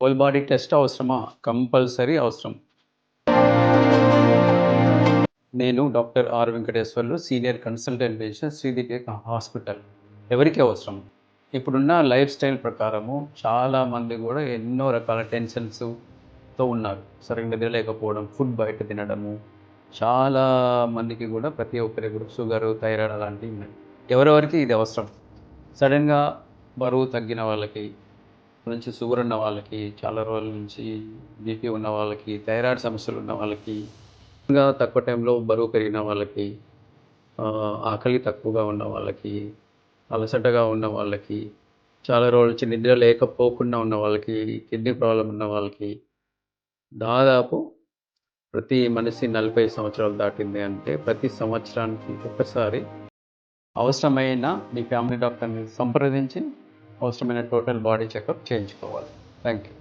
Whole body test అవసరమా? Compulsory అవసరం. నేను doctor R. Venkateswarlu, senior consultant physician, Sridivya hospital. ఎవరికి అవసరం? ఇప్పుడున్న లైఫ్ స్టైల్ ప్రకారము చాలామంది గూడా ఎన్నో రకాల టెన్షన్స్‌తో ఉన్నారు. సరిగ్గా నిద్రలేకపోవడం, ఫుడ్ బయట తినడము, చాలా మందికి గూడా ప్రతి ఒక్కరికి గూడా షుగరు, థైరాయిడ్ అలాంటివి ఉన్నాయి. ఎవరెవరికి ఇది అవసరం? సడెన్‌గా బరువు తగ్గిన వాళ్ళకి, నుంచి షుగర్ ఉన్న వాళ్ళకి, చాలా రోజుల నుంచి బీపీ ఉన్న వాళ్ళకి, థైరాయిడ్ సమస్యలు ఉన్న వాళ్ళకి, ఇంకా తక్కువ టైంలో బరువు పెరిగిన వాళ్ళకి, ఆకలి తక్కువగా ఉన్న వాళ్ళకి, అలసటగా ఉన్న వాళ్ళకి, చాలా రోజుల నుంచి నిద్ర లేకపోకుండా ఉన్న వాళ్ళకి, కిడ్నీ ప్రాబ్లమ్ ఉన్న వాళ్ళకి, దాదాపు ప్రతి మనిషి 40 సంవత్సరాలు దాటింది అంటే ప్రతి సంవత్సరానికి ఒకసారి అవసరమైన మీ ఫ్యామిలీ డాక్టర్‌ని సంప్రదించి అవసరమైన టోటల్ బాడీ చెకప్ చేయించుకోవాలి. Thank you.